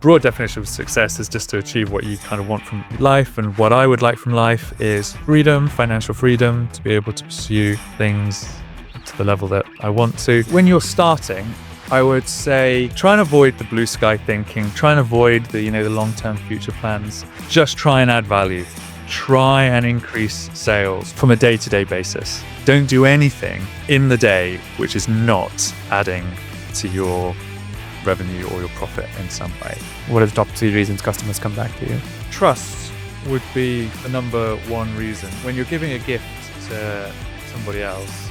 Broad definition of success is just to achieve what you kind of want from life. And what I would like from life is freedom, financial freedom, to be able to pursue things to the level that I want to. When you're starting, I would say try and avoid the blue sky thinking, try and avoid the long-term future plans. Just try and add value. Try and increase sales from a day-to-day basis. Don't do anything in the day which is not adding to your revenue or your profit in some way. What are the top 3 reasons customers come back to you? Trust would be the number one reason. When you're giving a gift to somebody else,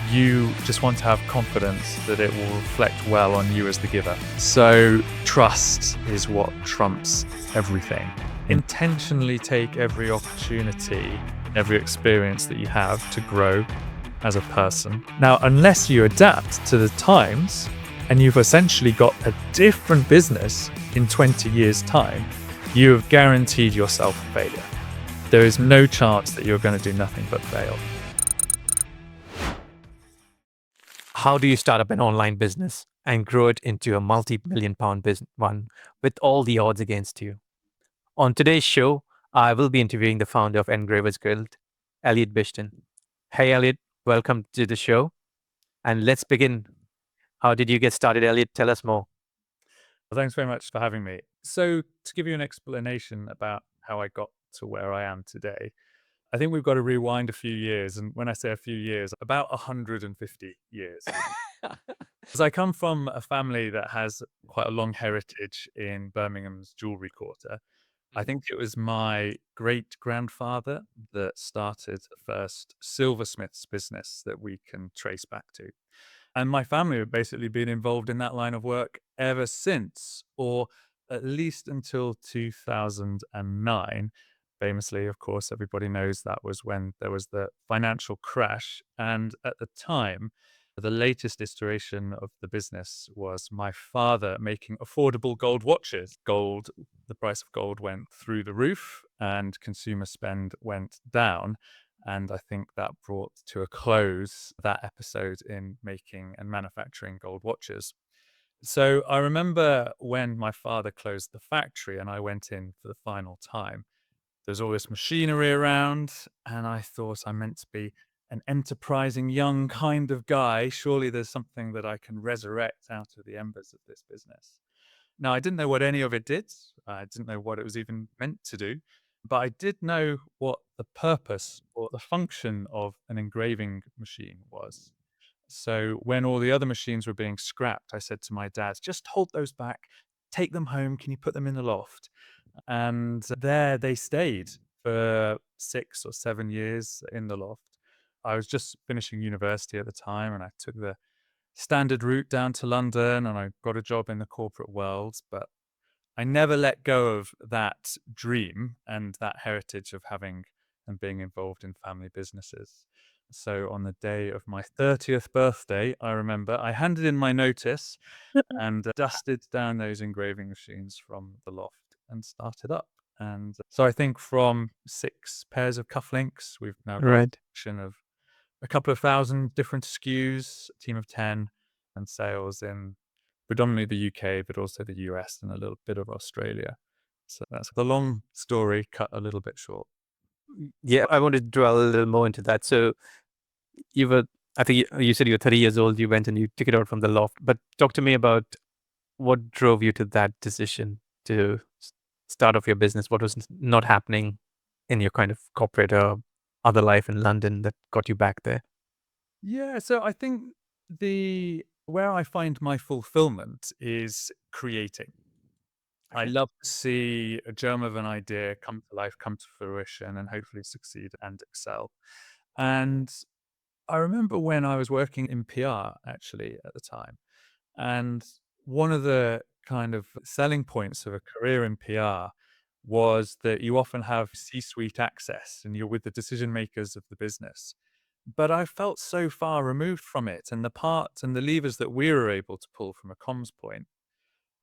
you just want to have confidence that it will reflect well on you as the giver. So trust is what trumps everything. Intentionally take every opportunity, every experience that you have to grow as a person. Now, unless you adapt to the times and you've essentially got a different business in 20 years' time, you have guaranteed yourself failure. There is no chance that you're going to do nothing but fail. How do you start up an online business and grow it into a multi-million pound business one with all the odds against you? On today's show, I will be interviewing the founder of Engravers Guild, Elliot Bishton. Hey, Elliot, welcome to the show. And let's begin. How did you get started, Elliot? Tell us more. Well, thanks very much for having me. So to give you an explanation about how I got to where I am today, I think we've got to rewind a few years. And when I say a few years, about 150 years. Because I come from a family that has quite a long heritage in Birmingham's Jewellery Quarter. I think it was my great-grandfather that started the first silversmith's business that we can trace back to. And my family have basically been involved in that line of work ever since, or at least until 2009. Famously, of course, everybody knows that was when there was the financial crash. And at the time, the latest iteration of the business was my father making affordable gold watches. The price of gold went through the roof and consumer spend went down. And I think that brought to a close that episode in making and manufacturing gold watches. So I remember when my father closed the factory and I went in for the final time, there's all this machinery around, and I thought I meant to be an enterprising young kind of guy. Surely there's something that I can resurrect out of the embers of this business. Now, I didn't know what any of it did. I didn't know what it was even meant to do, but I did know what the purpose or the function of an engraving machine was. So when all the other machines were being scrapped, I said to my dad, just hold those back, take them home. Can you put them in the loft? And there they stayed for 6 or 7 years in the loft. I was just finishing university at the time, and I took the standard route down to London, and I got a job in the corporate world. But I never let go of that dream and that heritage of having and being involved in family businesses. So on the day of my 30th birthday, I remember I handed in my notice and dusted down those engraving machines from the loft and started up. And so I think from 6 pairs of cufflinks, we've now got a collection of a couple of thousand different SKUs, a team of 10, and sales in predominantly the UK, but also the US and a little bit of Australia. So that's the long story cut a little bit short. Yeah, I wanted to dwell a little more into that. So I think you said you were 30 years old, you went and you took it out from the loft, but talk to me about what drove you to that decision to start off your business. What was not happening in your kind of corporate or other life in London that got you back there? Yeah, so I think where I find my fulfillment is creating. I love to see a germ of an idea come to life, come to fruition, and hopefully succeed and excel. And I remember when I was working in PR actually at the time, and one of the kind of selling points of a career in PR was that you often have C-suite access and you're with the decision makers of the business. But I felt so far removed from it, and the parts and the levers that we were able to pull from a comms point,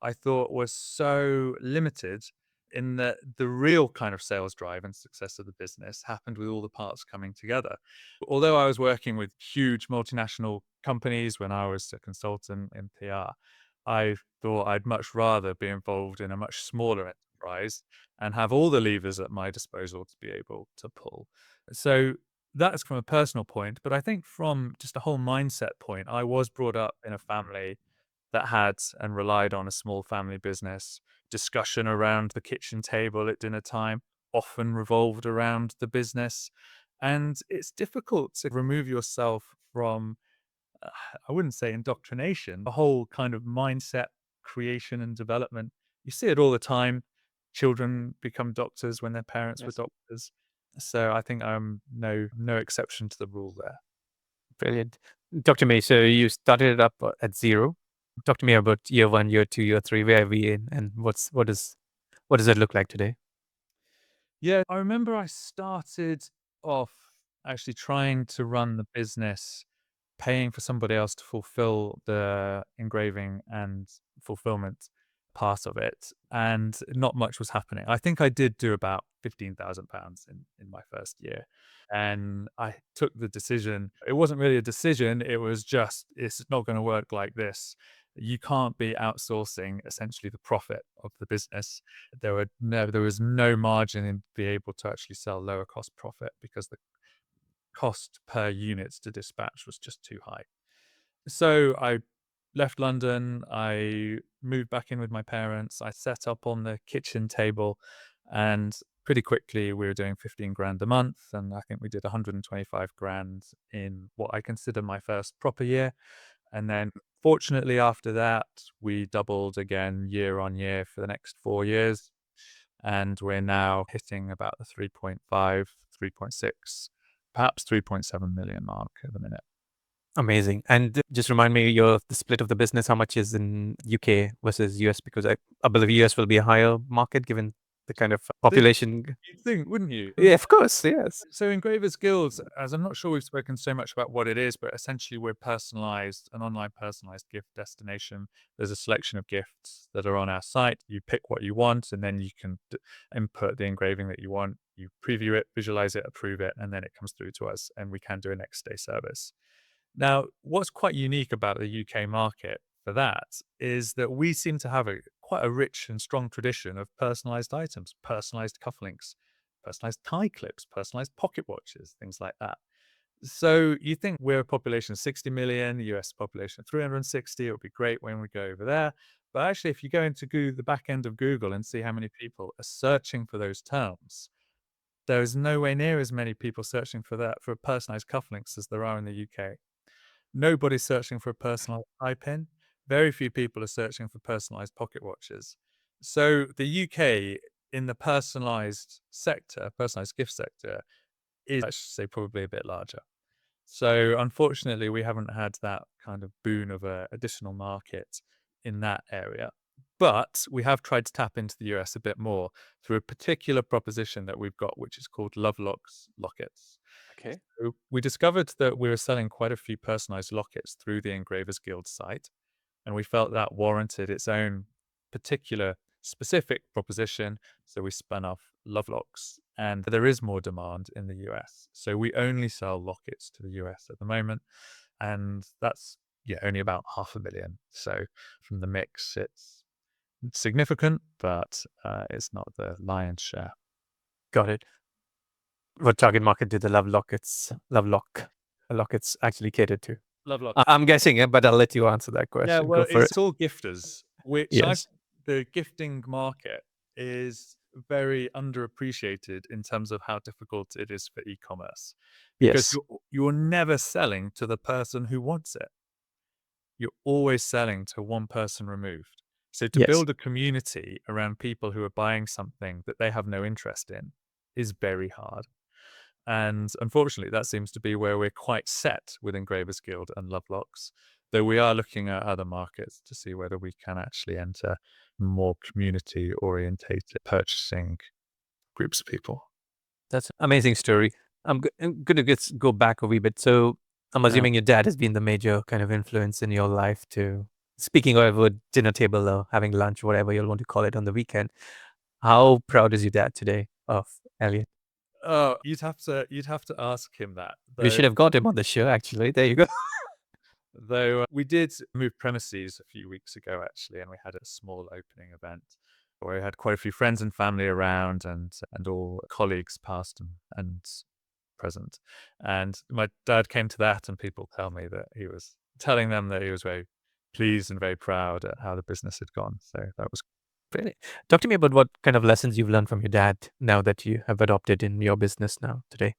I thought was so limited in that the real kind of sales drive and success of the business happened with all the parts coming together. Although I was working with huge multinational companies when I was a consultant in PR, I thought I'd much rather be involved in a much smaller enterprise and have all the levers at my disposal to be able to pull. So that's from a personal point. But I think from just a whole mindset point, I was brought up in a family that had and relied on a small family business. Discussion around the kitchen table at dinner time often revolved around the business. And it's difficult to remove yourself from, uh, I wouldn't say indoctrination, the whole kind of mindset creation and development. You see it all the time. Children become doctors when their parents were Yes. doctors. So I think I'm no exception to the rule there. Brilliant. Talk to me. So you started it up at zero. Talk to me about year 1, year 2, year 3. Where are we in, and what does it look like today? Yeah, I remember I started off actually trying to run the business, paying for somebody else to fulfill the engraving and fulfillment part of it, and not much was happening. I think I did do about £15,000 in my first year. And I took the decision. It wasn't really a decision, it was just, it's not going to work like this. You can't be outsourcing essentially the profit of the business. There was no margin in be able to actually sell lower cost profit because the cost per unit to dispatch was just too high. So I left London. I moved back in with my parents. I set up on the kitchen table, and pretty quickly we were doing 15 grand a month. And I think we did 125 grand in what I consider my first proper year. And then fortunately after that, we doubled again year on year for the next 4 years. And we're now hitting about the 3.5, 3.6, perhaps 3.7 million mark at the minute. Amazing. And just remind me the split of the business. How much is in UK versus US? Because I believe US will be a higher market given the kind of population. You'd think, wouldn't you? Yeah, of course. Yes. So Engravers Guilds, as I'm not sure we've spoken so much about what it is, but essentially we're personalized, an online personalized gift destination. There's a selection of gifts that are on our site. You pick what you want, and then you can input the engraving that you want. You preview it, visualize it, approve it, and then it comes through to us, and we can do a next day service. Now, what's quite unique about the UK market for that is that we seem to have quite a rich and strong tradition of personalized items, personalized cufflinks, personalized tie clips, personalized pocket watches, things like that. So you think we're a population of 60 million, the US population of 360, it would be great when we go over there. But actually, if you go into the back end of Google and see how many people are searching for those terms, there is nowhere near as many people searching for that for personalized cufflinks as there are in the UK. Nobody's searching for a personalized eye pin. Very few people are searching for personalized pocket watches. So the UK in the personalized sector, personalized gift sector, is, I should say, probably a bit larger. So unfortunately, we haven't had that kind of boon of a additional market in that area. But we have tried to tap into the US a bit more through a particular proposition that we've got, which is called Love Locks lockets. Okay. So we discovered that we were selling quite a few personalized lockets through the Engravers Guild site, and we felt that warranted its own particular specific proposition. So we spun off Love Locks, and there is more demand in the US. So we only sell lockets to the US at the moment, and that's only about 500,000. So from the mix, it's significant, but it's not the lion's share. Got it. What target market do the lockets actually cater to? Love Lock. I'm guessing it, but I'll let you answer that Yeah, question. Go well, for it. it's all gifters, which Yes. the gifting market is very underappreciated in terms of how difficult it is for e-commerce, because Yes. you're never selling to the person who wants it. You're always selling to one person removed. So to Yes. build a community around people who are buying something that they have no interest in is very hard. And unfortunately, that seems to be where we're quite set with Engravers Guild and Lovelocks, though we are looking at other markets to see whether we can actually enter more community orientated purchasing groups of people. That's an amazing story. I'm gonna go back a wee bit. So I'm Yeah. assuming your dad has been the major kind of influence in your life to speaking over dinner table or having lunch, whatever you'll want to call it on the weekend. How proud is your dad today of Elliot? Oh, you'd have to ask him that. We Though should have got him on the show, actually. There you go. Though we did move premises a few weeks ago, actually, and we had a small opening event where we had quite a few friends and family around, and all colleagues past and present. And my dad came to that, and people tell me that he was telling them that he was very pleased and very proud at how the business had gone. So that was Really? Talk to me about what kind of lessons you've learned from your dad now that you have adopted in your business now today.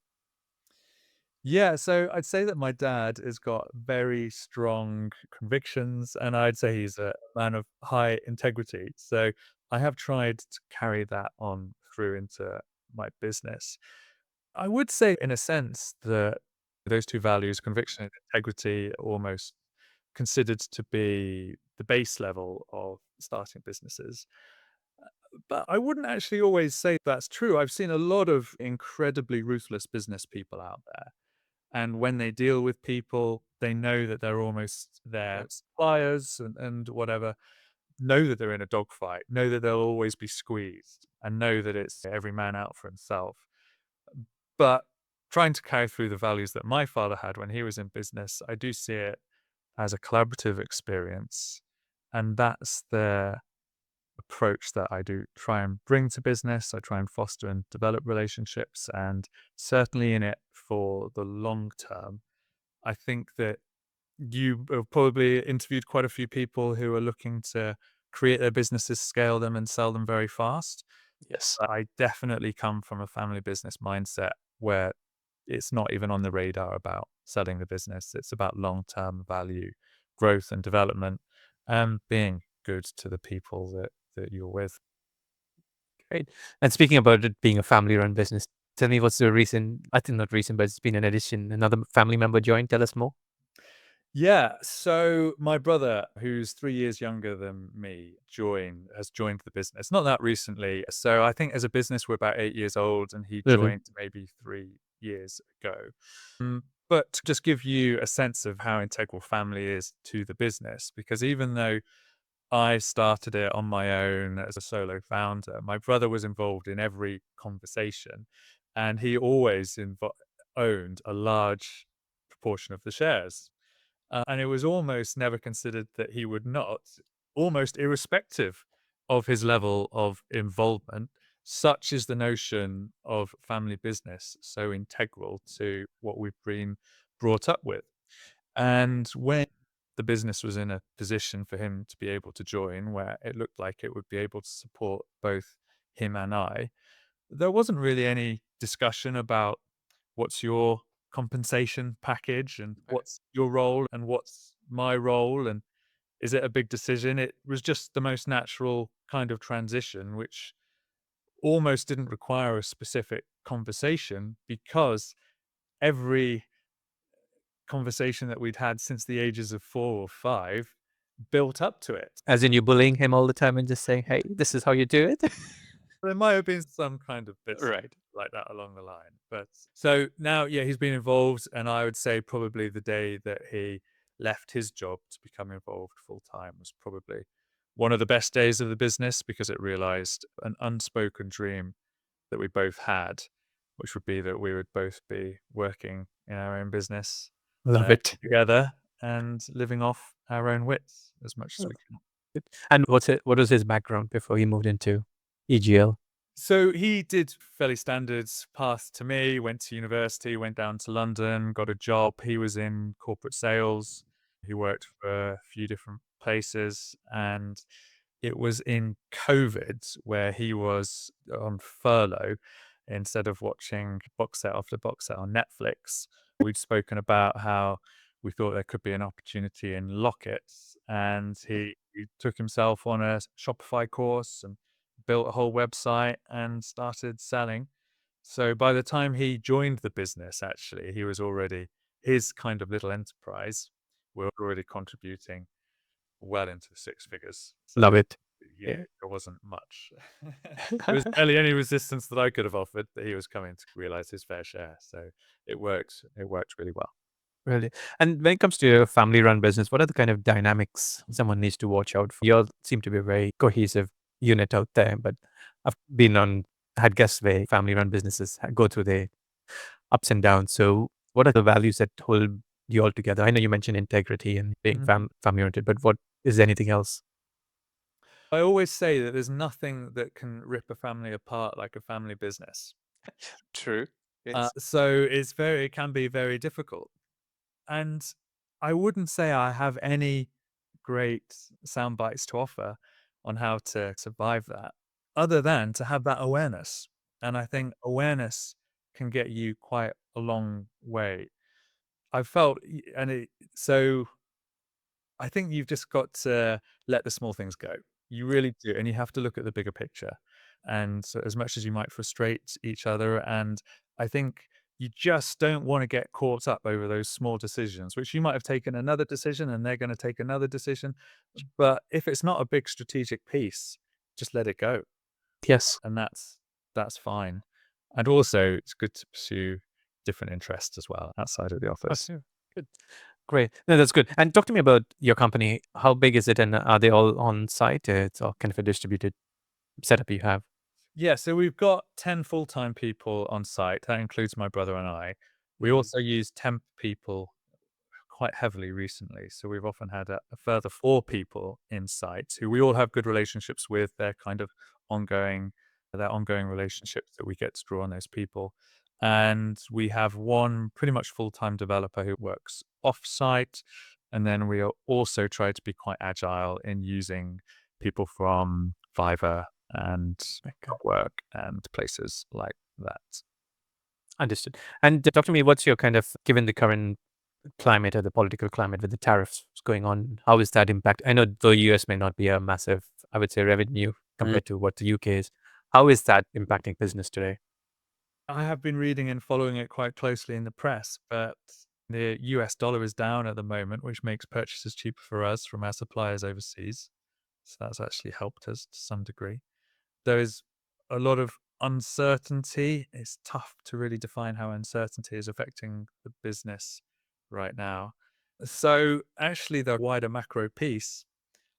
yeah. So I'd say that my dad has got very strong convictions, and I'd say he's a man of high integrity. So I have tried to carry that on through into my business. I would say, in a sense, that those two values, conviction and integrity, are almost considered to be the base level of starting businesses. But I wouldn't actually always say that's true. I've seen a lot of incredibly ruthless business people out there. And when they deal with people, they know that they're almost their suppliers and whatever, know that they're in a dogfight, know that they'll always be squeezed, and know that it's every man out for himself. But trying to carry through the values that my father had when he was in business, I do see it as a collaborative experience. And that's the approach that I do try and bring to business. I try and foster and develop relationships, and certainly in it for the long term. I think that you have probably interviewed quite a few people who are looking to create their businesses, scale them, and sell them very fast. Yes. I definitely come from a family business mindset where it's not even on the radar about selling the business. It's about long-term value, growth and development, and being good to the people that you're with. Great. And speaking about it being a family-run business, tell me what's the reason? I think not recent, but it's been an addition. Another family member joined. Tell us more. Yeah, so my brother, who's 3 years younger than me, has joined the business. Not that recently. So I think as a business, we're about 8 years old, and he Really? joined maybe 3 years ago. But to just give you a sense of how integral family is to the business, because even though I started it on my own as a solo founder, my brother was involved in every conversation, and he always owned a large proportion of the shares. And it was almost never considered that he would not, almost irrespective of his level of involvement. Such is the notion of family business, so integral to what we've been brought up with. And when the business was in a position for him to be able to join, where it looked like it would be able to support both him and I, there wasn't really any discussion about what's your compensation package and what's your role and what's my role and is it a big decision? It was just the most natural kind of transition, which almost didn't require a specific conversation because every conversation that we'd had since the ages of 4 or 5 built up to it. As in you bullying him all the time and just saying, hey, this is how you do it? There might have been some kind of bits Right. like that along the line. But so now, yeah, he's been involved. And I would say probably the day that he left his job to become involved full time was probably one of the best days of the business because it realized an unspoken dream that we both had, which would be that we would both be working in our own business Love it. together and living off our own wits as much as we can. And what was his background before he moved into EGL? So he did fairly standard path to me, went to university, went down to London, got a job. He was in corporate sales. He worked for a few different places. And it was in COVID where he was on furlough instead of watching box set after box set on Netflix. We'd spoken about how we thought there could be an opportunity in lockets. And he took himself on a Shopify course and built a whole website and started selling. So by the time he joined the business, actually, he was already his kind of little enterprise. We're already contributing well into 6 figures. So, Love it. yeah, Yeah. there wasn't much. There was barely any resistance that I could have offered that he was coming to realize his fair share. So it worked. It worked really well. Really. And when it comes to a family-run business, what are the kind of dynamics someone needs to watch out for? You all seem to be a very cohesive unit out there, but I've had guests where family-run businesses go through their ups and downs. So what are the values that hold you all together? I know you mentioned integrity and being Mhm. family oriented, but what is there anything else? I always say that there's nothing that can rip a family apart like a family business. True. Yes. So it can be very difficult. And I wouldn't say I have any great sound bites to offer on how to survive that, other than to have that awareness. And I think awareness can get you quite a long way. I felt, and so I think you've just got to let the small things go. You really do, and you have to look at the bigger picture. And so as much as you might frustrate each other, and I think you just don't want to get caught up over those small decisions, which you might have taken another decision and they're going to take another decision. But if it's not a big strategic piece, just let it go. Yes. And that's fine. And also it's good to pursue different interests as well outside of the office. Okay. Good. Great. No, that's good. And talk to me about your company. How big is it, and are they all on site? It's all kind of a distributed setup you have. Yeah, so we've got 10 full-time people on site. That includes my brother and I. We Mhm. also use temp people quite heavily recently. So we've often had a further 4 people in site who we all have good relationships with. They're kind of ongoing, they're ongoing relationships that we get to draw on those people. And we have one pretty much full-time developer who works off-site. And then we also try to be quite agile in using people from Fiverr and Okay. Upwork and places like that. Understood. And talk to me, what's your kind of, given the current climate or the political climate with the tariffs going on, how is that impact? I know the US may not be a massive, I would say, revenue compared to what the UK is. How is that impacting business today? I have been reading and following it quite closely in the press, but the US dollar is down at the moment, which makes purchases cheaper for us from our suppliers overseas. So that's actually helped us to some degree. There is a lot of uncertainty. It's tough to really define how uncertainty is affecting the business right now. So actually, the wider macro piece,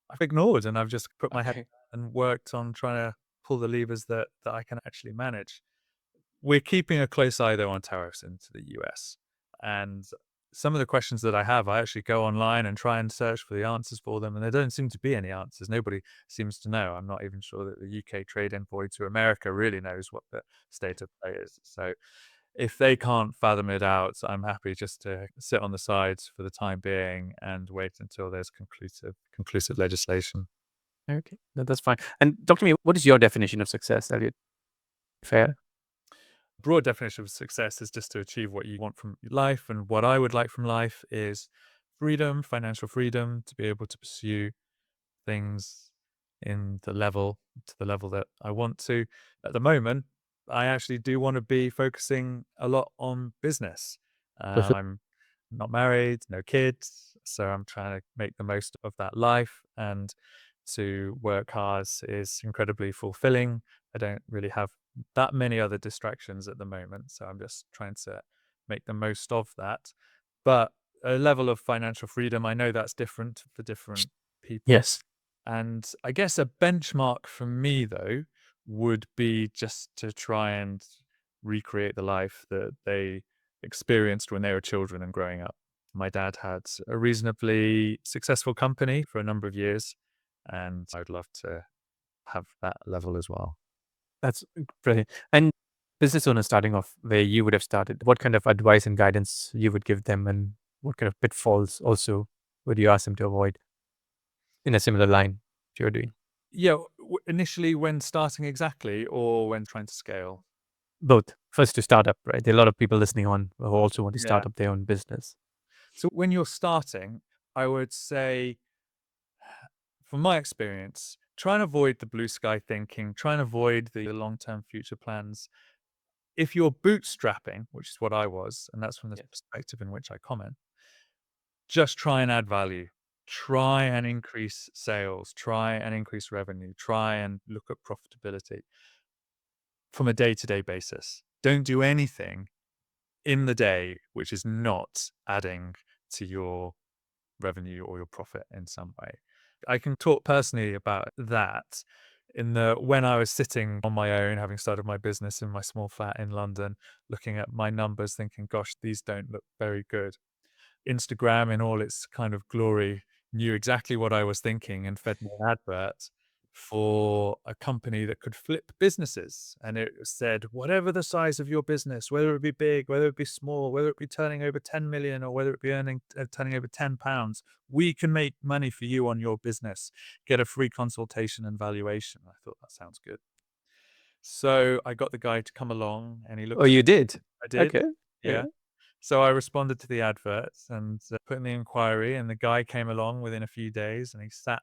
I've ignored and I've just put my head Okay. and worked on trying to pull the levers that I can actually manage. We're keeping a close eye, though, on tariffs into the US. And some of the questions that I have, I actually go online and try and search for the answers for them, and there don't seem to be any answers. Nobody seems to know. I'm not even sure that the UK trade envoy to America really knows what the state of play is. So if they can't fathom it out, I'm happy just to sit on the sides for the time being and wait until there's conclusive legislation. Okay. No, that's fine. And talk to me, what is your definition of success, Elliot? Fair? Broad definition of success is just to achieve what you want from life. And what I would like from life is freedom, financial freedom, to be able to pursue things to the level that I want to. At the moment, I actually do want to be focusing a lot on business. Perfect. I'm not married, no kids, so I'm trying to make the most of that life. And to work hard is incredibly fulfilling. I don't really have that many other distractions at the moment, so I'm just trying to make the most of that. But a level of financial freedom, I know that's different for different people. Yes. And I guess a benchmark for me, though, would be just to try and recreate the life that they experienced when they were children and growing up. My dad had a reasonably successful company for a number of years, and I'd love to have that level as well. That's brilliant. And business owners starting off where you would have started, what kind of advice and guidance you would give them, and what kind of pitfalls also would you ask them to avoid in a similar line to you're doing? Yeah, initially when starting exactly or when trying to scale? Both. First to start up, right? There are a lot of people listening on who also want to Yeah. start up their own business. So when you're starting, I would say, from my experience, try and avoid the blue sky thinking, try and avoid the long term future plans. If you're bootstrapping, which is what I was, and that's from the Yes. perspective in which I comment, just try and add value. Try and increase sales, try and increase revenue, try and look at profitability from a day to day basis. Don't do anything in the day which is not adding to your revenue or your profit in some way. I can talk personally about that in the when I was sitting on my own, having started my business in my small flat in London, looking at my numbers, thinking, gosh, these don't look very good. Instagram in all its kind of glory knew exactly what I was thinking and fed me an advert for a company that could flip businesses. And it said, whatever the size of your business, whether it be big, whether it be small, whether it be turning over 10 million or whether it be turning over £10, we can make money for you on your business. Get a free consultation and valuation. I thought that sounds good. So I got the guy to come along and he Oh, looked at you it. did? I did. Okay. Yeah. Yeah. So I responded to the adverts and put in the inquiry, and the guy came along within a few days and he sat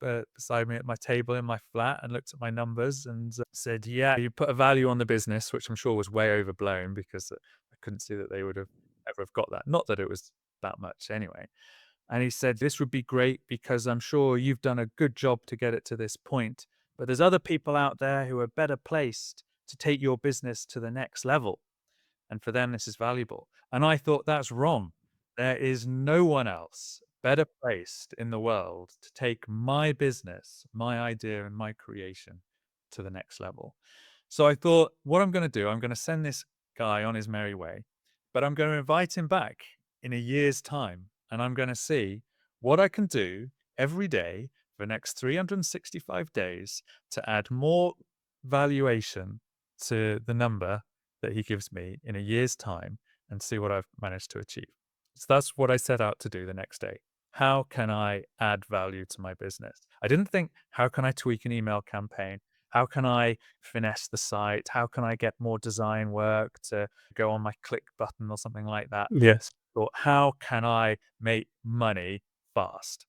beside me at my table in my flat and looked at my numbers and said, yeah, you put a value on the business, which I'm sure was way overblown because I couldn't see that they would have ever have got that. Not that it was that much anyway. And he said, this would be great because I'm sure you've done a good job to get it to this point, but there's other people out there who are better placed to take your business to the next level. And for them, this is valuable. And I thought that's wrong. There is no one else better placed in the world to take my business, my idea, and my creation to the next level. So I thought, what I'm going to do, I'm going to send this guy on his merry way, but I'm going to invite him back in a year's time. And I'm going to see what I can do every day for the next 365 days to add more valuation to the number that he gives me in a year's time and see what I've managed to achieve. So that's what I set out to do the next day. How can I add value to my business? I didn't think, how can I tweak an email campaign? How can I finesse the site? How can I get more design work to go on my click button or something like that? Yes. Or how can I make money fast?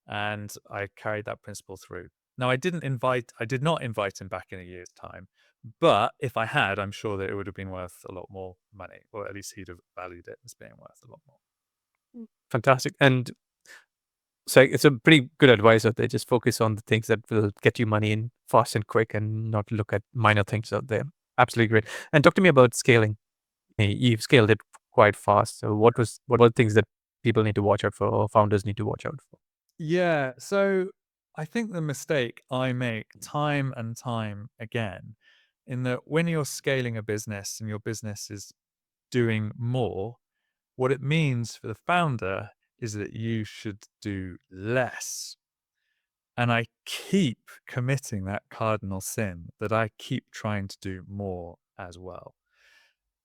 And I carried that principle through. Now, I did not invite him back in a year's time, but if I had, I'm sure that it would have been worth a lot more money, or at least he'd have valued it as being worth a lot more. Fantastic. And so it's a pretty good advice out there. Just focus on the things that will get you money in fast and quick and not look at minor things out there. Absolutely great. And talk to me about scaling. You've scaled it quite fast. So what are things that people need to watch out for or founders need to watch out for? Yeah. So I think the mistake I make time and time again in that when you're scaling a business and your business is doing more, what it means for the founder is that you should do less. And I keep committing that cardinal sin that I keep trying to do more as well.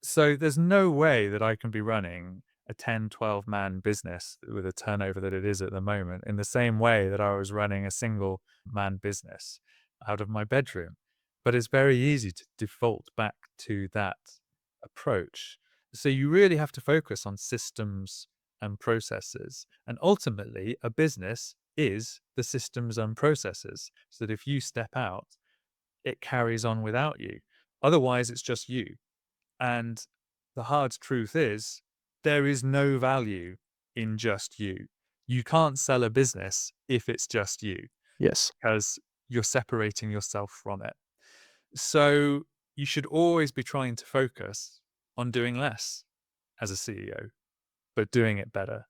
So there's no way that I can be running a 10, 12 man business with a turnover that it is at the moment in the same way that I was running a single man business out of my bedroom. But it's very easy to default back to that approach. So you really have to focus on systems and processes. And ultimately, a business is the systems and processes, so that if you step out, it carries on without you. Otherwise, it's just you. And the hard truth is, there is no value in just you. You can't sell a business if it's just you, Yes. because you're separating yourself from it. So you should always be trying to focus on doing less as a CEO, but doing it better,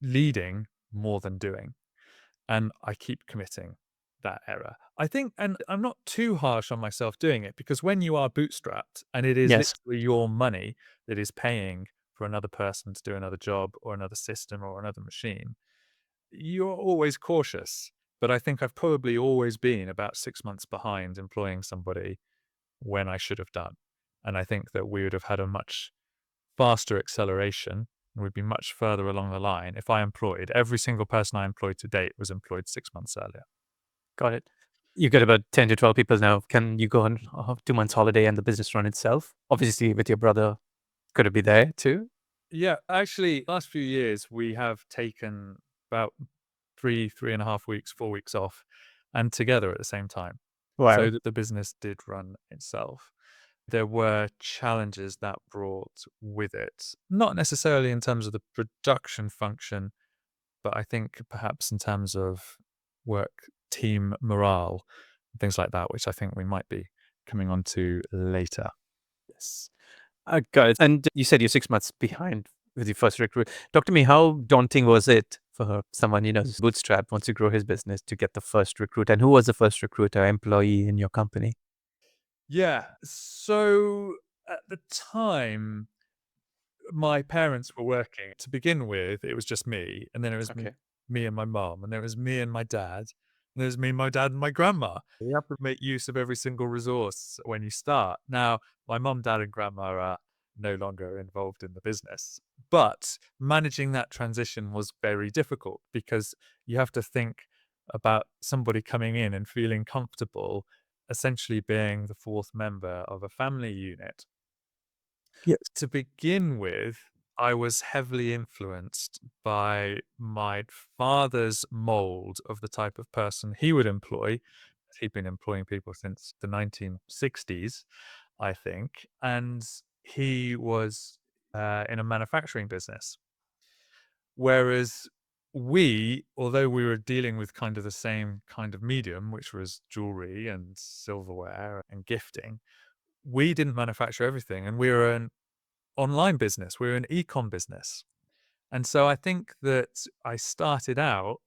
leading more than doing. And I keep committing that error. I think, and I'm not too harsh on myself doing it, because when you are bootstrapped and it is Yes. literally your money that is paying for another person to do another job or another system or another machine, you're always cautious. But I think I've probably always been about 6 months behind employing somebody when I should have done. And I think that we would have had a much faster acceleration and we'd be much further along the line if I employed every single person I employed to date was employed 6 months earlier. Got it. You've got about 10 to 12 people now. Can you go on 2 months holiday and the business run itself? Obviously, with your brother, could it be there too? Yeah, actually, last few years we have taken about 3.5 weeks, 4 weeks off, and together at the same time, so Wow. that the business did run itself. There were challenges that brought with it, not necessarily in terms of the production function, but I think perhaps in terms of work team morale, things like that, which I think we might be coming on to later. Yes. Got it. And you said you're 6 months behind with your first recruit. Talk to me, how daunting was it for someone, who's bootstrapped, wants to grow his business to get the first recruit? And who was the first recruiter, employee in your company? Yeah. So at the time, my parents were working. To begin with, it was just me, and then it was Okay. me and my mum, and there was me and my dad, and there was me, my dad, and my grandma. You have to make use of every single resource when you start. Now, my mum, dad, and grandma are no longer involved in the business, but managing that transition was very difficult because you have to think about somebody coming in and feeling comfortable, essentially being the fourth member of a family unit. Yes. To begin with, I was heavily influenced by my father's mold of the type of person he would employ. He'd been employing people since the 1960s, I think, and he was in a manufacturing business. Whereas although we were dealing with kind of the same kind of medium, which was jewelry and silverware and gifting, we didn't manufacture everything, and we were an online business. We were an e-com business. And so I think that I started out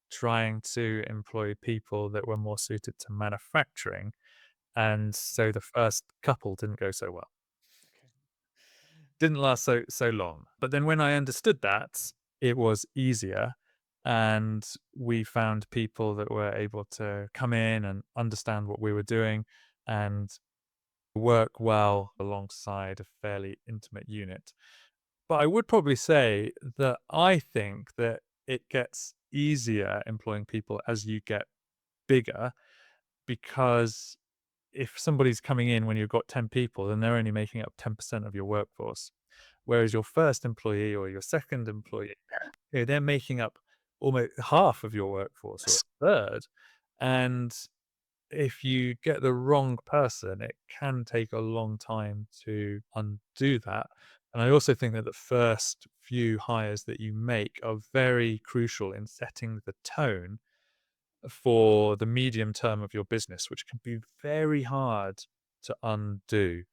trying to employ people that were more suited to manufacturing. And so the first couple didn't go so well. Didn't last so long. But then when I understood that, it was easier. And we found people that were able to come in and understand what we were doing and work well alongside a fairly intimate unit. But I would probably say that I think that it gets easier employing people as you get bigger, because if somebody's coming in when you've got 10 people, then they're only making up 10% of your workforce. Whereas your first employee or your second employee, they're making up almost half of your workforce or a third. And if you get the wrong person, it can take a long time to undo that. And I also think that the first few hires that you make are very crucial in setting the tone for the medium term of your business, which can be very hard to undo.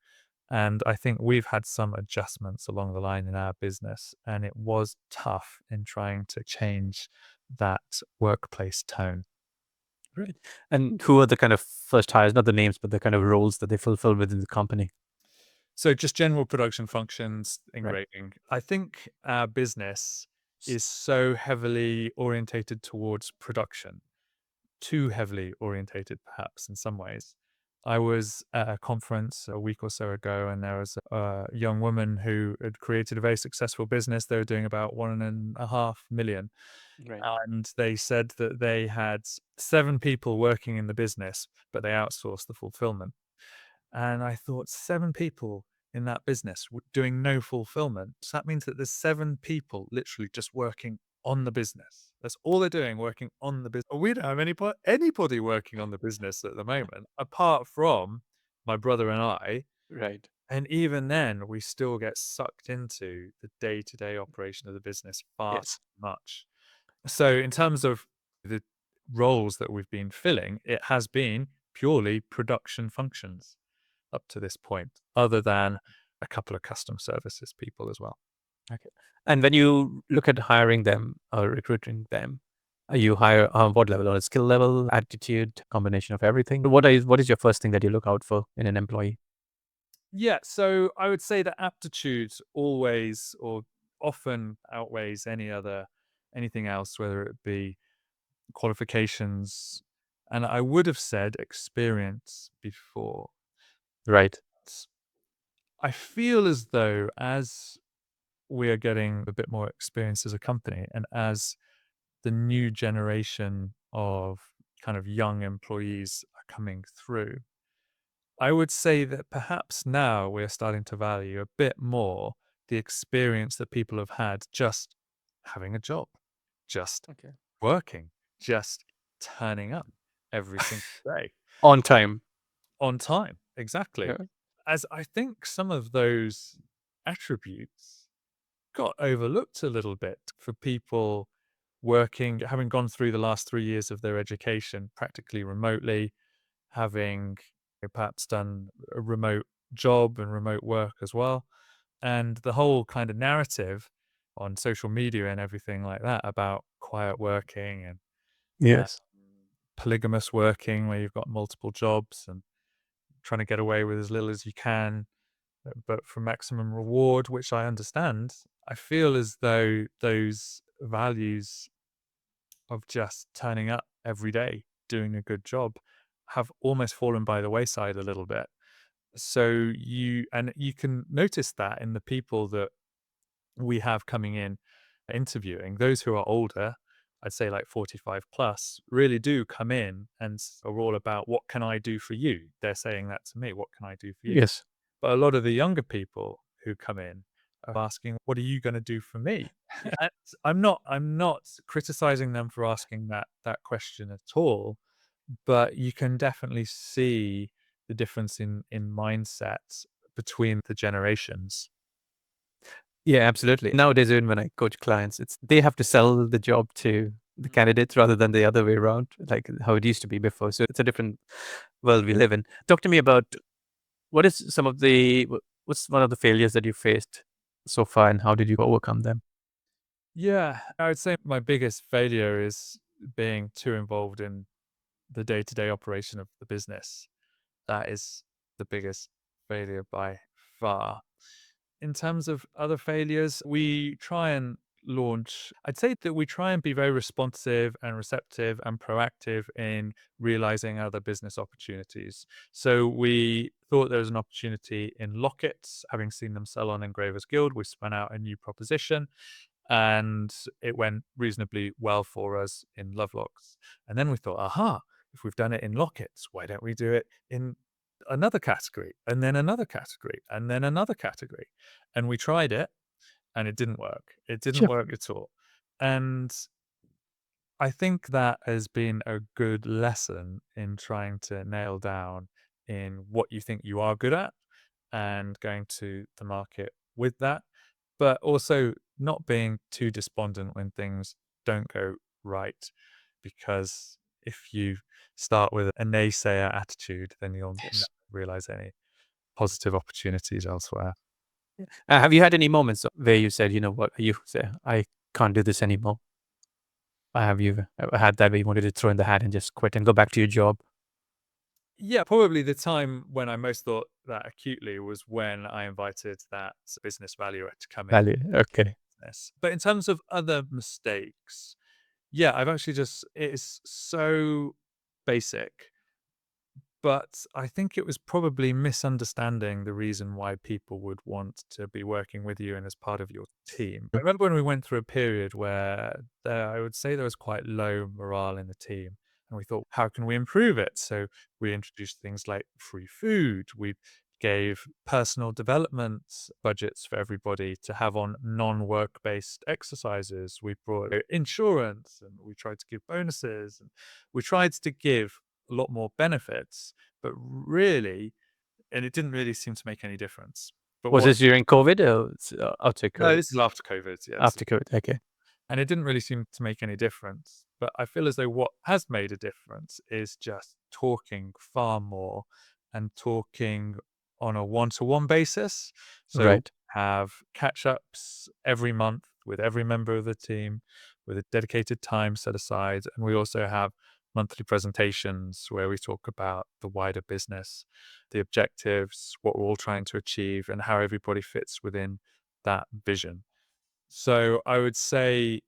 And I think we've had some adjustments along the line in our business, and it was tough in trying to change that workplace tone. Right. And who are the kind of first hires, not the names, but the kind of roles that they fulfill within the company? So just general production functions, Right. engraving. I think our business is so heavily orientated towards production, too heavily orientated perhaps in some ways. I was at a conference a week or so ago, and there was a young woman who had created a very successful business. They were doing about 1.5 million. Right. And they said that they had 7 people working in the business, but they outsourced the fulfillment. And I thought 7 people in that business doing no fulfillment. So that means that there's 7 people literally just working on the business. That's all they're doing, working on the business. We don't have anybody working on the business at the moment, apart from my brother and I. Right. And even then, we still get sucked into the day-to-day operation of the business far Yes. too much. So in terms of the roles that we've been filling, it has been purely production functions up to this point, other than a couple of custom services people as well. Okay. And when you look at hiring them or recruiting them, you hire what level? On a skill level, attitude, combination of everything? What is your first thing that you look out for in an employee? Yeah, so I would say that aptitude always or often outweighs anything else, whether it be qualifications, and I would have said experience before. Right. I feel as though as we are getting a bit more experience as a company, and as the new generation of kind of young employees are coming through, I would say that perhaps now we're starting to value a bit more the experience that people have had just having a job, just Okay. working, just turning up every single day On time. on time. Exactly. Yeah. As I think some of those attributes got overlooked a little bit for people working, having gone through the last 3 years of their education practically remotely, having perhaps done a remote job and remote work as well. And the whole kind of narrative on social media and everything like that about quiet working and uh, Yes. polygamous working, where you've got multiple jobs and trying to get away with as little as you can, but for maximum reward, which I understand, I feel as though those values of just turning up every day, doing a good job, have almost fallen by the wayside a little bit. So you can notice that in the people that we have coming in interviewing, those who are older, I'd say like 45 plus, really do come in and are all about what can I do for you? They're saying that to me, what can I do for you? Yes. But a lot of the younger people who come in are asking, what are you going to do for me? And I'm not criticizing them for asking that question at all, but you can definitely see the difference in mindsets between the generations. Yeah, absolutely. Nowadays, even when I coach clients, it's they have to sell the job to the candidates rather than the other way around, like how it used to be before. So it's a different world we live in. Talk to me about what is some of the what's one of the failures that you faced so far, and how did you overcome them? Yeah, I would say my biggest failure is being too involved in the day-to-day operation of the business. That is the biggest failure by far. In terms of other failures, we try and launch, I'd say that we try and be very responsive and receptive and proactive in realizing other business opportunities. So we thought there was an opportunity in lockets, having seen them sell on Engravers Guild. We spun out a new proposition and it went reasonably well for us in love locks. And then we thought, aha, if we've done it in lockets, why don't we do it in another category and then another category and then another category? And we tried it and it didn't work. It didn't Sure. work at all. And I think that has been a good lesson in trying to nail down in what you think you are good at and going to the market with that, but also not being too despondent when things don't go right. Because if you start with a naysayer attitude, then you'll never Yes. realize any positive opportunities elsewhere. Have you had any moments where you said, you know what, you say, I can't do this anymore? Have you ever had that where you wanted to throw in the hat and just quit and go back to your job? Yeah, probably the time when I most thought that acutely was when I invited that business valuer to come in Value. Okay. this. But in terms of other mistakes, yeah, I've actually just it's so basic, but I think it was probably misunderstanding the reason why people would want to be working with you and as part of your team. I remember when we went through a period where I would say there was quite low morale in the team. And we thought, how can we improve it? So we introduced things like free food. We gave personal development budgets for everybody to have on non-work based exercises. We brought insurance and we tried to give bonuses and we tried to give a lot more benefits, but really, and it didn't really seem to make any difference. But Was what this during COVID or outside No, COVID? this is after COVID, yeah, After COVID. Okay. and it didn't really seem to make any difference. But I feel as though what has made a difference is just talking far more and talking on a one-to-one basis. So Right. have catch-ups every month with every member of the team with a dedicated time set aside. And we also have monthly presentations where we talk about the wider business, the objectives, what we're all trying to achieve, and how everybody fits within that vision. So I would say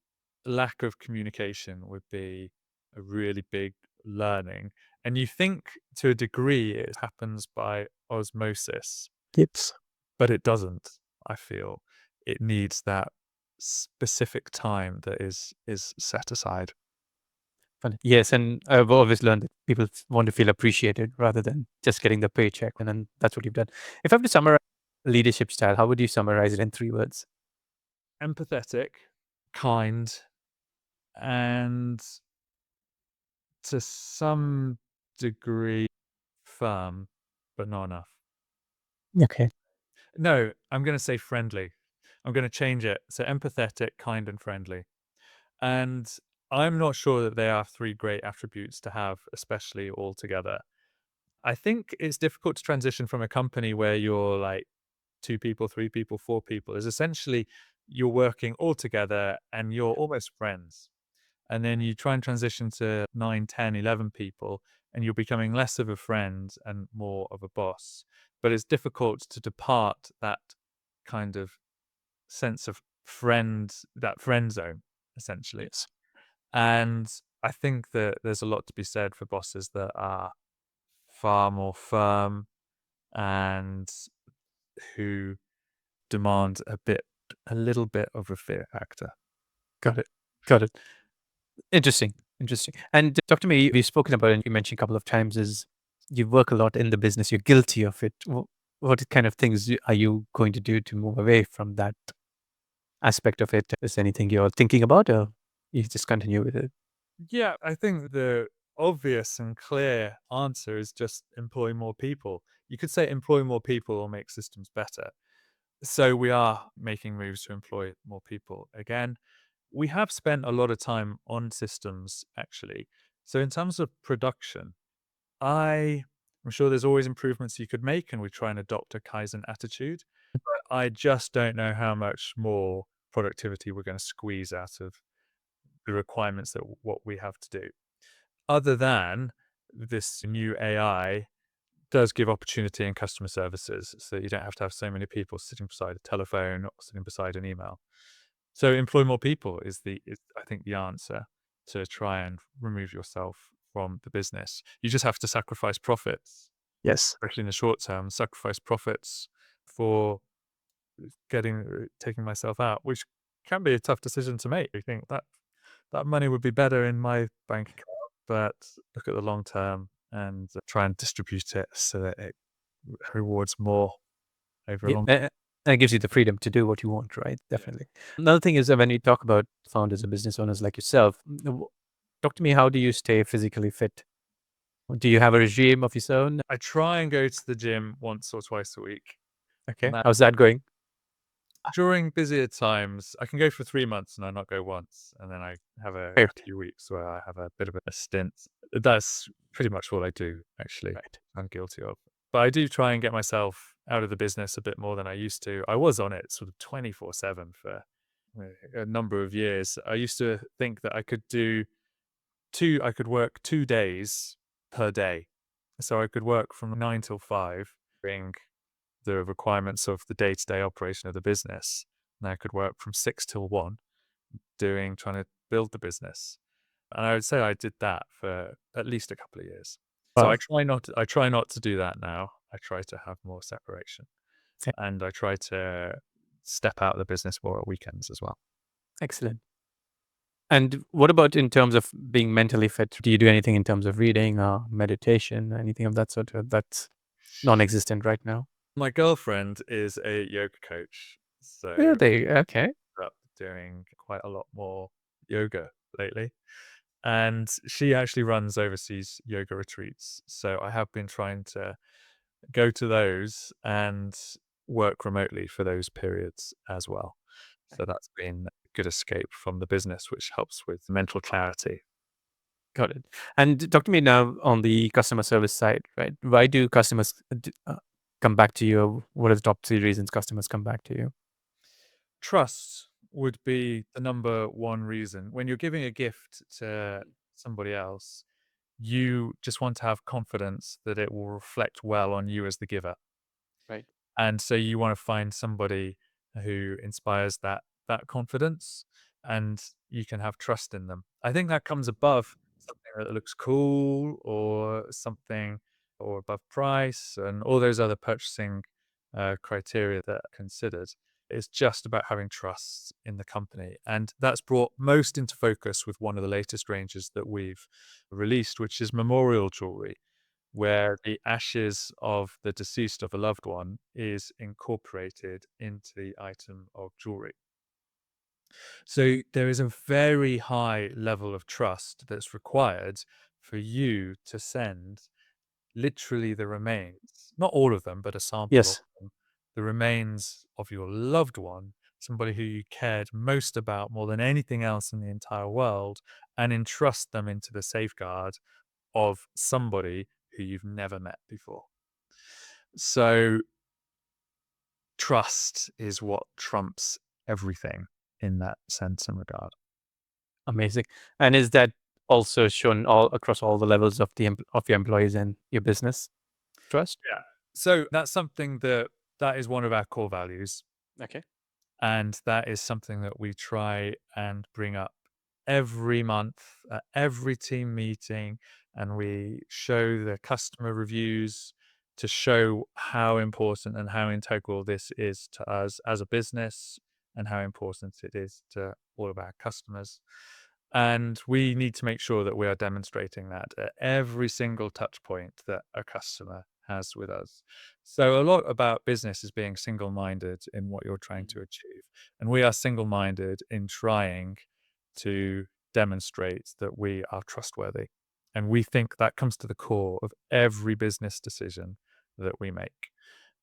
lack of communication would be a really big learning. And you think to a degree it happens by osmosis, Yes. but it doesn't, I feel. It needs that specific time that is set aside. Funny. Yes, and I've always learned that people want to feel appreciated rather than just getting the paycheck, and then that's what you've done. If I have to summarize leadership style, how would you summarize it in 3 words? Empathetic, kind, and to some degree firm, but not enough. Okay. No, I'm gonna say friendly. I'm gonna change it. So empathetic, kind, and friendly. And I'm not sure that they are three great attributes to have, especially all together. I think it's difficult to transition from a company where you're like two people, three people, four people, is essentially you're working all together and you're almost friends. And then you try and transition to 9, 10, 11 people, and you're becoming less of a friend and more of a boss. But it's difficult to depart that kind of sense of that friend zone, essentially. Yes. And I think that there's a lot to be said for bosses that are far more firm and who demand a little bit of a fear factor. Got it. Got it. Interesting. Interesting. And talk to me, we've spoken about it, and you mentioned a couple of times, is you work a lot in the business, you're guilty of it. What kind of things are you going to do to move away from that aspect of it? Is there anything you're thinking about, or you just continue with it? Yeah, I think the obvious and clear answer is just employ more people. You could say employ more people or make systems better. So we are making moves to employ more people. Again, we have spent a lot of time on systems actually. So in terms of production, I'm sure there's always improvements you could make, and we try and adopt a Kaizen attitude. But I just don't know how much more productivity we're going to squeeze out of the requirements that what we have to do. Other than this new AI does give opportunity in customer services, so you don't have to have so many people sitting beside a telephone or sitting beside an email. So employ more people is I think the answer to try and remove yourself from the business. You just have to sacrifice profits, Yes. especially in the short term, sacrifice profits for taking myself out, which can be a tough decision to make. I think that money would be better in my bank account, but look at the long term and try and distribute it so that it rewards more over a Yeah. long. And it gives you the freedom to do what you want, right? Yeah. Definitely. Another thing is that when you talk about founders and business owners like yourself, talk to me, how do you stay physically fit? Do you have a regime of your own? I try and go to the gym once or twice a week. And Okay. that How's that going? during busier times, I can go for 3 months and I not go once, and then I have a Fair. few weeks where I have a bit of a stint. That's pretty much all I do, actually. Right. I'm guilty of. But I do try and get myself out of the business a bit more than I used to. I was on it sort of 24/7 for a number of years. I used to think that I could work 2 days per day. So I could work from 9 till 5, doing the requirements of the day-to-day operation of the business. And I could work from 6 till 1 trying to build the business. And I would say I did that for at least a couple of years. So Wow. I try not to do that now. I try to have more separation, Okay. and I try to step out of the business more at weekends as well. Excellent. And what about in terms of being mentally fit? Do you do anything in terms of reading or meditation, anything of that sort? That's non-existent right now. My girlfriend is a yoga coach, so Really? Okay. up doing quite a lot more yoga lately. And she actually runs overseas yoga retreats. So I have been trying to go to those and work remotely for those periods as well. So that's been a good escape from the business, which helps with mental clarity. Got it. And talk to me now on the customer service side, right? Why do customers come back to you? What are the top three reasons customers come back to you? Trust would be the number one reason. When you're giving a gift to somebody else, you just want to have confidence that it will reflect well on you as the giver. Right. And so you want to find somebody who inspires that confidence, and you can have trust in them. I think that comes above something that looks cool or something, or above price and all those other purchasing criteria that are considered. It's just about having trust in the company. And that's brought most into focus with one of the latest ranges that we've released, which is memorial jewelry, where the ashes of the deceased of a loved one is incorporated into the item of jewelry. So there is a very high level of trust that's required for you to send literally the remains, not all of them, but a sample of Yes. them, the remains of your loved one, somebody who you cared most about more than anything else in the entire world, and entrust them into the safeguard of somebody who you've never met before. So trust is what trumps everything in that sense and regard. Amazing. And is that also shown all across all the levels of of your employees and your business? Trust? Yeah. So that's something that is one of our core values. Okay. And that is something that we try and bring up every month at every team meeting. And we show the customer reviews to show how important and how integral this is to us as a business and how important it is to all of our customers. And we need to make sure that we are demonstrating that at every single touch point that a customer has with us. So, a lot about business is being single minded in what you're trying to achieve. And we are single minded in trying to demonstrate that we are trustworthy. And we think that comes to the core of every business decision that we make.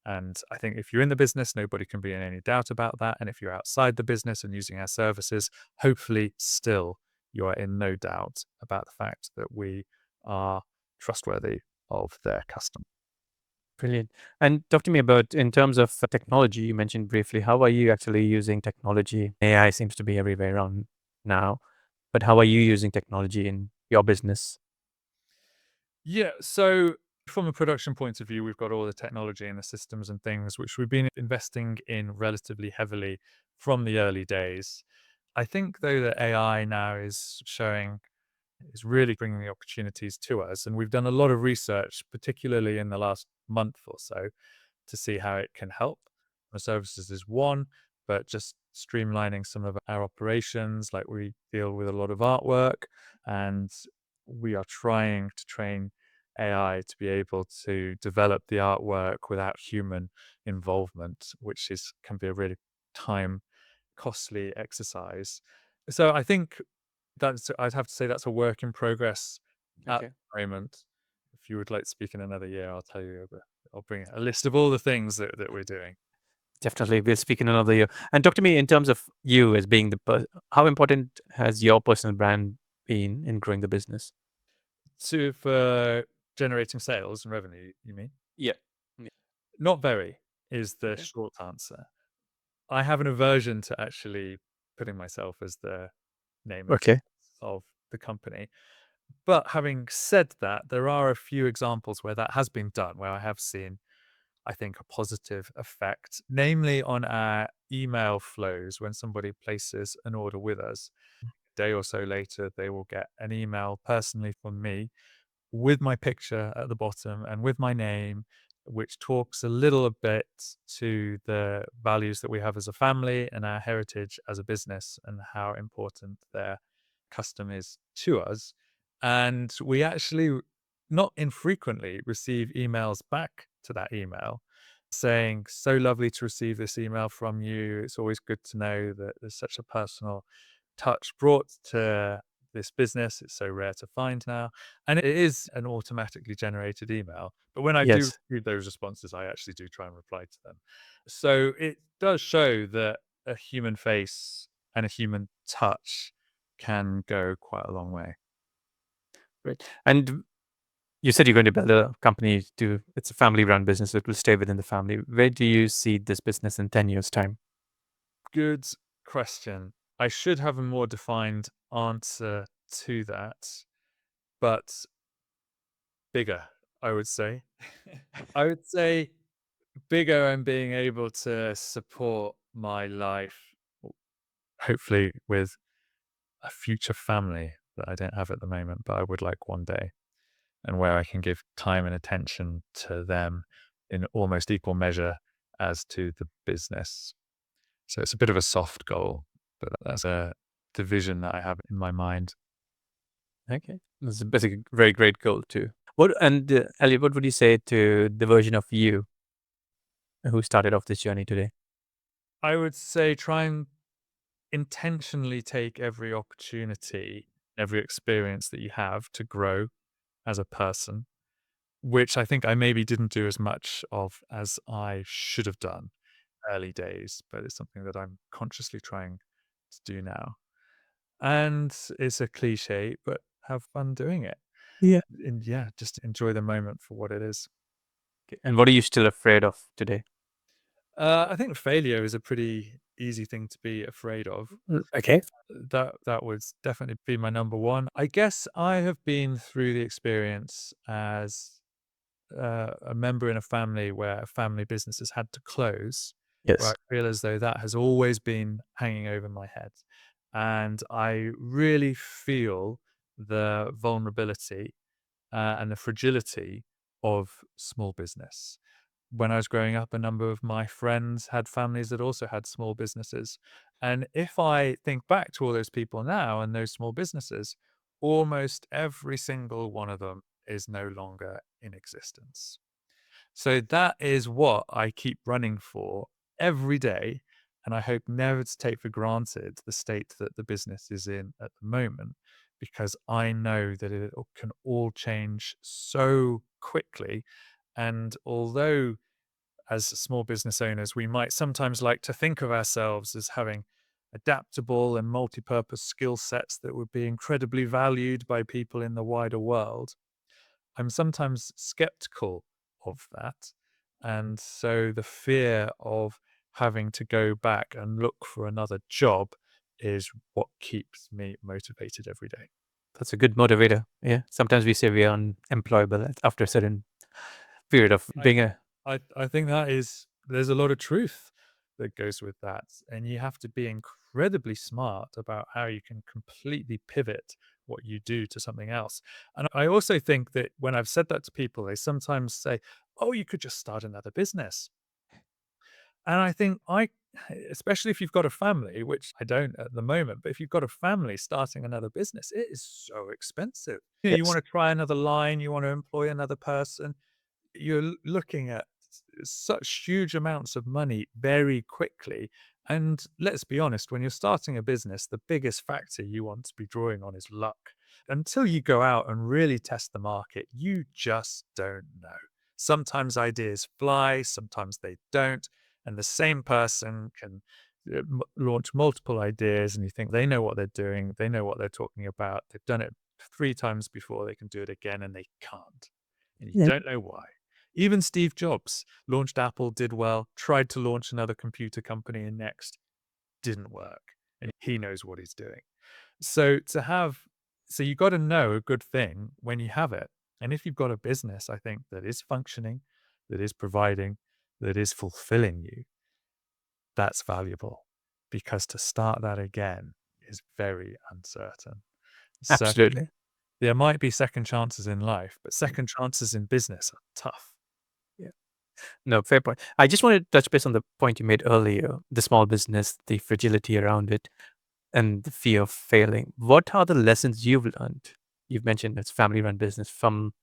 And I think if you're in the business, nobody can be in any doubt about that. And if you're outside the business and using our services, hopefully still you are in no doubt about the fact that we are trustworthy of their customer. Brilliant. And talk to me about, in terms of technology, you mentioned briefly, how are you actually using technology? AI seems to be everywhere around now, but how are you using technology in your business? Yeah. So, from a production point of view, we've got all the technology and the systems and things which we've been investing in relatively heavily from the early days. I think, though, that AI now is really bringing the opportunities to us. And we've done a lot of research, particularly in the last month or so, to see how it can help. Our services is one, but just streamlining some of our operations, like we deal with a lot of artwork, and we are trying to train AI to be able to develop the artwork without human involvement, which is can be a really time costly exercise. So I think I'd have to say that's a work in progress at Okay. the moment. If you would like to speak in another year, I'll tell you. I'll bring a list of all the things that we're doing. Definitely. We'll speak in another year. And talk to me in terms of you as being how important has your personal brand been in growing the business? For generating sales and revenue, you mean? Yeah. Yeah. Not very is the Okay. short answer. I have an aversion to actually putting myself as the name and Okay. face of the company. But having said that, there are a few examples where that has been done, where I have seen, I think, a positive effect, namely on our email flows when somebody places an order with us. A day or so later, they will get an email personally from me with my picture at the bottom and with my name, which talks a little bit to the values that we have as a family and our heritage as a business and how important their custom is to us. And we actually not infrequently receive emails back to that email saying, "So lovely to receive this email from you. It's always good to know that there's such a personal touch brought to this business. It's so rare to find now." And it is an automatically generated email. But when I do Yes. read those responses, I actually do try and reply to them. So it does show that a human face and a human touch can go quite a long way. Great. And you said you're going to build a company it's a family run business. It will stay within the family. Where do you see this business in 10 years' time? Good question. I should have a more defined answer to that, but bigger, I would say. I would say bigger and being able to support my life, hopefully with a future family that I don't have at the moment, but I would like one day, and where I can give time and attention to them in almost equal measure as to the business. So it's a bit of a soft goal, but that's a division that I have in my mind. Okay. That's basically a very great goal too. Elliot, what would you say to the version of you who started off this journey today? I would say try and intentionally take every opportunity, every experience that you have to grow as a person, which I think I maybe didn't do as much of as I should have done early days, but it's something that I'm consciously trying to do now. And it's a cliche, but have fun doing it. Yeah. And yeah, just enjoy the moment for what it is. Okay. And what are you still afraid of today? I think failure is a pretty easy thing to be afraid of. Okay. That would definitely be my number one. I guess I have been through the experience as a member in a family where a family business has had to close, where I Yes. feel as though that has always been hanging over my head. And I really feel the vulnerability and the fragility of small business. When I was growing up, a number of my friends had families that also had small businesses. And if I think back to all those people now and those small businesses, almost every single one of them is no longer in existence. So that is what I keep running for every day. And I hope never to take for granted the state that the business is in at the moment, because I know that it can all change so quickly. And although, as small business owners, we might sometimes like to think of ourselves as having adaptable and multi purpose skill sets that would be incredibly valued by people in the wider world, I'm sometimes skeptical of that. And so the fear of having to go back and look for another job is what keeps me motivated every day. That's a good motivator. Yeah. Sometimes we say we are unemployable after a certain period of I, being a. I think there's a lot of truth that goes with that. And you have to be incredibly smart about how you can completely pivot what you do to something else. And I also think that when I've said that to people, they sometimes say, "Oh, you could just start another business." And I think especially if you've got a family, which I don't at the moment, but if you've got a family, starting another business, it is so expensive. You Yes. want to try another line, you want to employ another person, you're looking at such huge amounts of money very quickly. And let's be honest, when you're starting a business, the biggest factor you want to be drawing on is luck. Until you go out and really test the market, you just don't know. Sometimes ideas fly, sometimes they don't. And the same person can launch multiple ideas, and you think they know what they're doing, they know what they're talking about, they've done it 3 times before, they can do it again, and they can't. And you Yeah. don't know why. Even Steve Jobs launched Apple, did well, tried to launch another computer company and next, didn't work. And he knows what he's doing. So you got to know a good thing when you have it. And if you've got a business, I think that is functioning, that is providing, that is fulfilling you, that's valuable, because to start that again is very uncertain. So Absolutely. there might be second chances in life, but second chances in business are tough. Yeah. No, fair point. I just wanted to touch base on the point you made earlier, the small business, the fragility around it, and the fear of failing. What are the lessons you've learned? You've mentioned it's family-run business from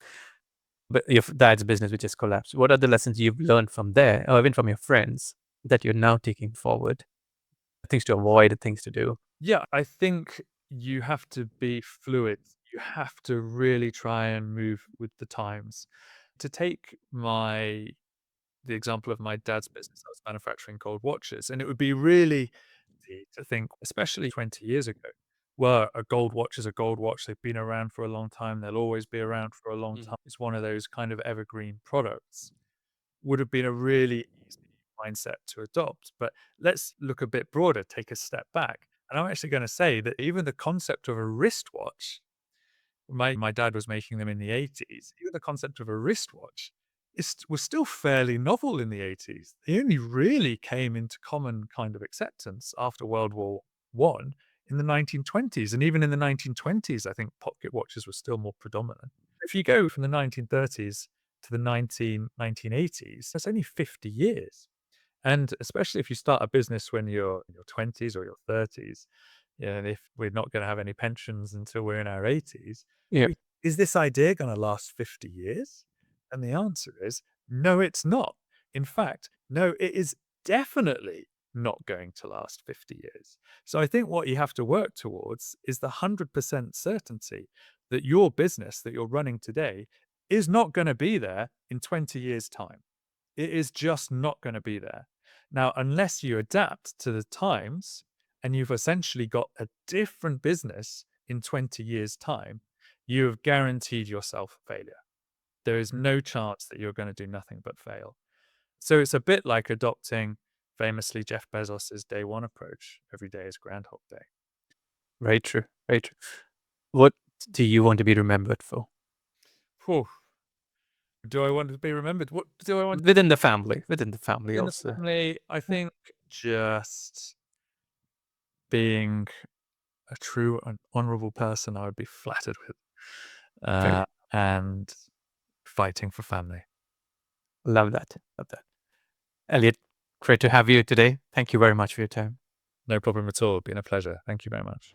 but your dad's business, which has collapsed. What are the lessons you've learned from there, or even from your friends, that you're now taking forward? Things to avoid, things to do. Yeah, I think you have to be fluid. You have to really try and move with the times. To take the example of my dad's business, I was manufacturing gold watches, and it would be really easy to think, especially 20 years ago, well, a gold watch is a gold watch. They've been around for a long time. They'll always be around for a long Mhm. time. It's one of those kind of evergreen products. Would have been a really easy mindset to adopt. But let's look a bit broader, take a step back. And I'm actually going to say that even the concept of a wristwatch, my dad was making them in the 80s, even the concept of a wristwatch was still fairly novel in the 80s. They only really came into common kind of acceptance after World War One in the 1920s. And even in the 1920s, I think pocket watches were still more predominant. If you go from the 1930s to the 1980s, that's only 50 years. And especially if you start a business when you're in your 20s or your 30s, and if we're not going to have any pensions until we're in our 80s, Yeah. is this idea going to last 50 years? And the answer is no, it's not. In fact, no, it is definitely not going to last 50 years. So I think what you have to work towards is the 100% certainty that your business that you're running today is not going to be there in 20 years' time. It is just not going to be there. Now, unless you adapt to the times and you've essentially got a different business in 20 years' time, you have guaranteed yourself failure. There is no chance that you're going to do nothing but fail. So it's a bit like adopting famously Jeff Bezos's day one approach. Every day is Groundhog Day. Very true. Very true. What do you want to be remembered for? Whew. Do I want to be remembered? What do I want Within the family. Within the family in the also. family? I think just being a true and honourable person I would be flattered with. Very And fighting for family. love that. Love that. Elliot, great to have you today. Thank you very much for your time. No problem at all. Been a pleasure. Thank you very much.